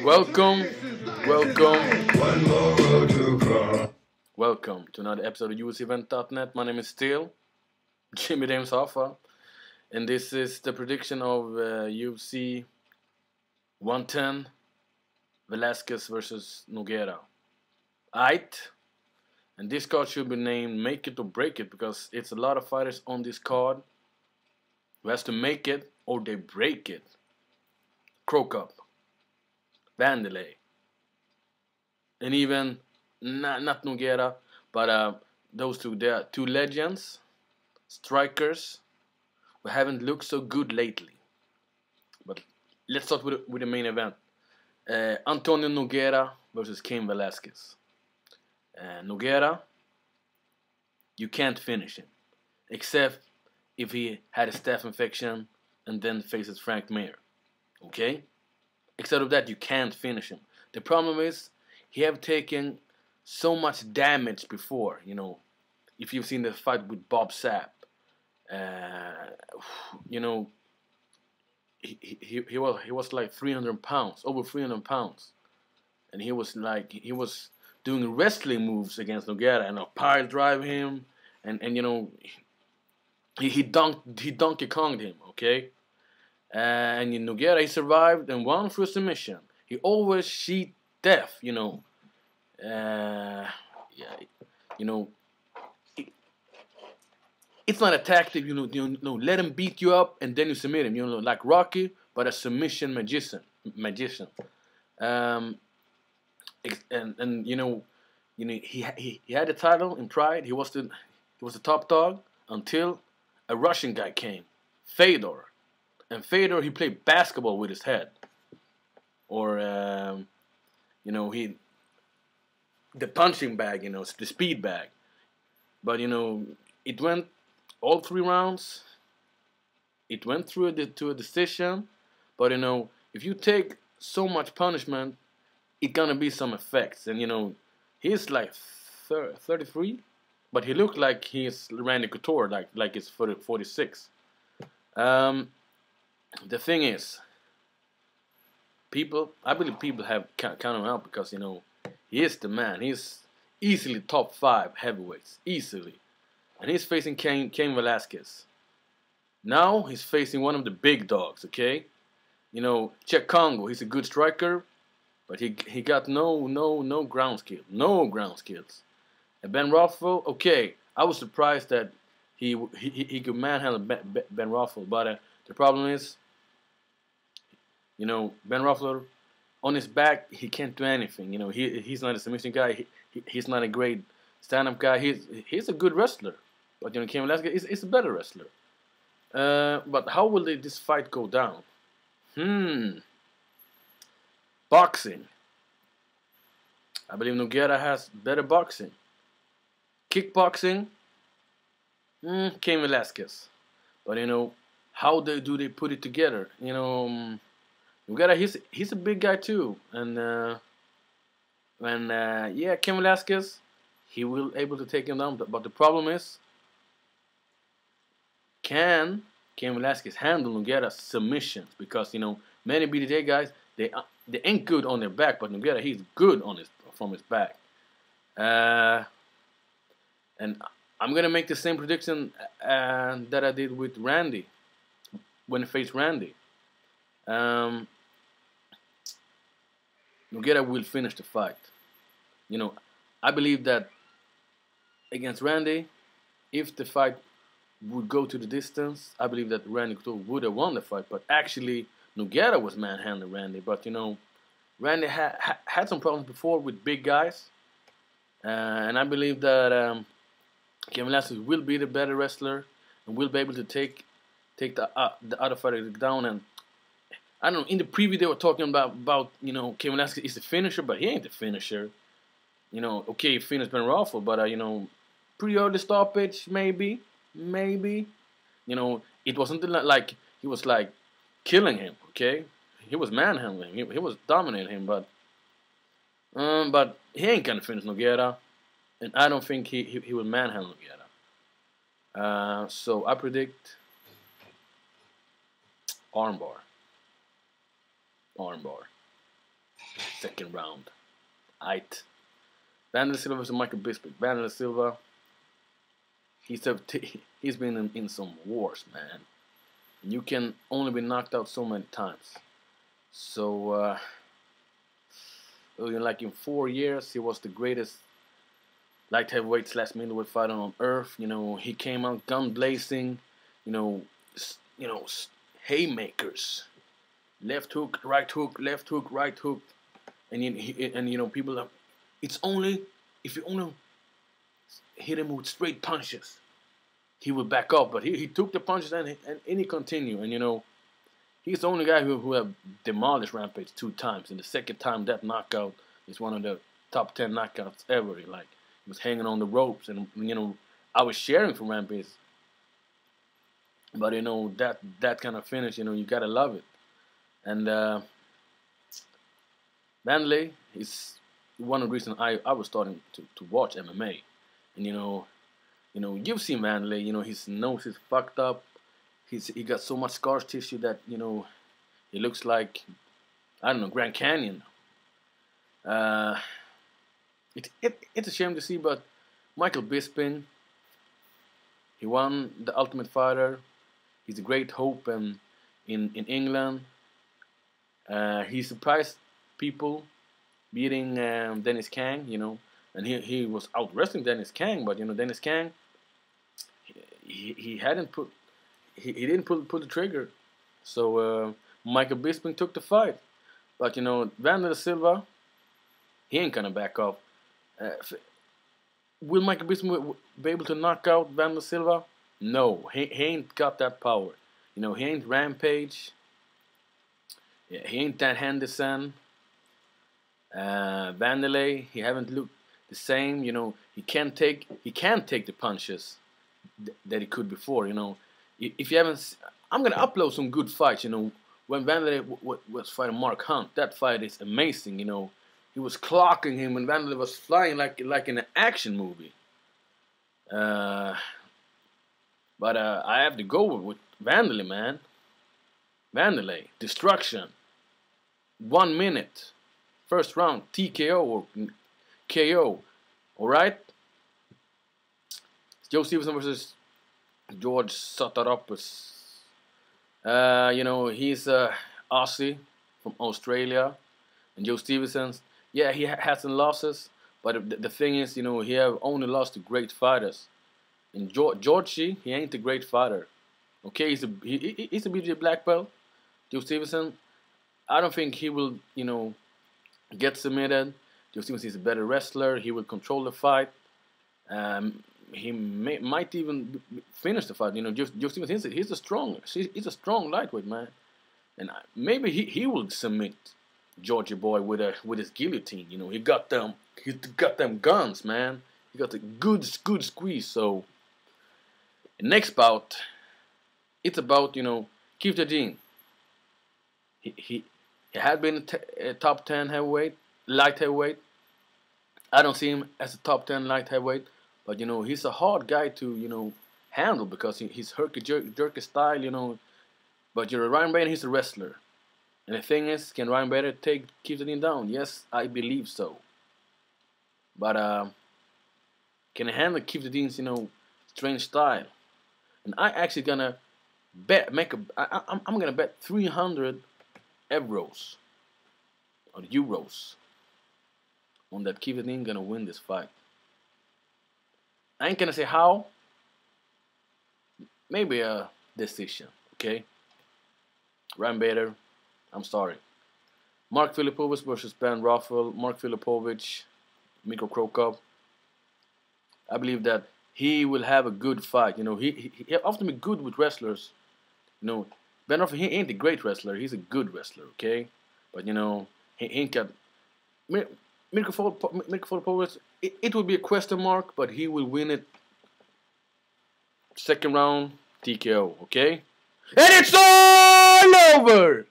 Welcome, welcome to another episode of UFCEvent.net. My name is still Jimmy James Hoffa, and this is the prediction of UFC 110, Velasquez versus Nogueira. Aight, and this card should be named Make It or Break It because it's a lot of fighters on this card who has to make it or they break it. Croak Up, Vanderlei, and even not Nogueira, but those two. They are two legends, strikers who haven't looked so good lately. But let's start with the main event: Antonio Nogueira versus Cain Velasquez. Nogueira, you can't finish him, except if he had a staph infection and then faces Frank Mir. Okay? Except of that, you can't finish him. The problem is, he have taken so much damage before. You know, if you've seen the fight with Bob Sapp, you know, he was like 300 pounds, over 300 pounds, and he was doing wrestling moves against Nogueira and pile drive him, and you know, he Donkey Konged him. Okay. And in Nogueira, he survived and won through submission. He always cheat death, you know. Yeah, you know, it's not a tactic, you know. Let him beat you up and then you submit him, you know, like Rocky, but a submission magician. And you know, he had the title in Pride. He was the top dog until a Russian guy came, Fedor. And Fedor, he played basketball with his head. Or, you know, the punching bag, you know, the speed bag. But, you know, it went all 3 rounds. It went through to a decision. But, you know, if you take so much punishment, it's going to be some effects. And, you know, he's like 33. But he looked like he's Randy Couture, like it's 46. The thing is, I believe people have counted him out because, you know, he is the man. He's easily top 5 heavyweights, easily. And he's facing Cain Velasquez. Now he's facing one of the big dogs, okay? You know, Czech Congo, he's a good striker, but he got no ground skill. No ground skills. And Ben Rothwell, okay, I was surprised that he could manhandle Ben Rothwell, but the problem is, you know, Ben Rothwell, on his back, he can't do anything. You know, he's not a submission guy. He's not a great stand-up guy. He's a good wrestler. But, you know, Cain Velasquez is a better wrestler. But how will this fight go down? Boxing. I believe Nogueira has better boxing. Kickboxing. Cain Velasquez. But, you know, how do they put it together? You know, Nogueira, he's a big guy too, and yeah, Cain Velasquez, he will able to take him down. But the problem is, can Cain Velasquez handle Nogueira's submissions? Because, you know, many BJJ guys, they ain't good on their back, but Nogueira, he's good from his back. And I'm gonna make the same prediction that I did with Randy when he faced Randy. Nogueira will finish the fight. You know, I believe that against Randy, if the fight would go to the distance, I believe that Randy Couture would have won the fight. But actually, Nogueira was manhandling Randy. But, you know, Randy had some problems before with big guys. And I believe that Cain Velasquez will be the better wrestler and will be able to take the other fighter down. And I don't know, in the preview they were talking about you know, Cain Velasquez is the finisher, but he ain't the finisher. You know, okay, he finished Ben Rothwell, but, you know, pretty early stoppage, maybe. You know, it wasn't like he was, like, killing him, okay? He was manhandling him. He was dominating him, but he ain't gonna finish Nogueira, and I don't think he will manhandle Nogueira. So I predict armbar. second round. Aight. Wanderlei Silva versus Michael Bisping. Wanderlei Silva, he's been in some wars, man. You can only be knocked out so many times. So, like in 4 years, he was the greatest light heavyweight / middleweight fighter on earth. You know, he came out gun blazing. You know, haymakers, left hook, right hook, left hook, right hook, and you know people. It's only if you only hit him with straight punches, he would back up. But he took the punches and he continued. And you know, he's the only guy who have demolished Rampage 2 times. And the second time, that knockout is one of the top 10 knockouts ever. He was hanging on the ropes, and you know, I was cheering for Rampage. But you know, that kind of finish, you know, you gotta love it. And Wanderlei is one of the reasons I was starting to watch MMA. And you know, you've seen Wanderlei. You know, his nose is fucked up. He got so much scar tissue that, you know, he looks like, I don't know, Grand Canyon. It's a shame to see, but Michael Bisping, he won the Ultimate Fighter. He's a great hope in England. He surprised people, beating Dennis Kang, you know, and he was out wrestling Dennis Kang, but you know, Dennis Kang, he didn't pull the trigger. So Michael Bisping took the fight, but you know, Wanderlei Silva, he ain't gonna back up. Will Michael Bisping be able to knock out Wanderlei Silva? No, he ain't got that power. You know, he ain't Rampage. Yeah, he ain't Dan Henderson. Wanderlei, he haven't looked the same. You know, he can't take the punches that he could before. You know, if you haven't, I'm gonna upload some good fights. You know, when Wanderlei was fighting Mark Hunt, that fight is amazing. You know, he was clocking him, and Wanderlei was flying like in an action movie. But I have to go with Wanderlei, man. Wanderlei, destruction. 1 minute. First round, TKO or KO. Alright? Joe Stevenson versus George Sotaropoulos. You know, he's a Aussie from Australia. And Joe Stevenson, yeah, he had some losses. But the thing is, you know, he have only lost to great fighters. And Georgie, he ain't a great fighter. Okay, he's a BJ black belt. Joe Stevenson, I don't think he will, you know, get submitted. Joe Stevenson is a better wrestler. He will control the fight. He might even finish the fight. You know, Joe Stevenson, he's a strong lightweight, man. And maybe he will submit Georgie boy with his guillotine. You know, he got them guns, man. He got the good squeeze. So next bout, it's about, you know, Keith Dean. He had been a top 10 light heavyweight. I don't see him as a top 10 light heavyweight, but you know, he's a hard guy to, you know, handle because he's herky-jerky style, you know. But you're Ryan Bader, he's a wrestler. And the thing is, can Ryan Bader take Keith Dean down? Yes, I believe so. But can he handle Keith Dean's, you know, strange style? And I actually gonna I'm gonna bet 300 euros or euros on that Keith Dean gonna win this fight. I ain't gonna say how. Maybe a decision, okay? Ryan Bader, I'm sorry. Mark Filipovich versus Ben Rothwell. Mark Filipovich, Mikko Krokop. I believe that he will have a good fight. You know, he often be good with wrestlers. You know, Ben Rothwell, he ain't a great wrestler. He's a good wrestler, okay? But, you know, he ain't got... Mikko Filipovich, it will be a question mark, but he will win it. Second round, TKO, okay? And it's all over!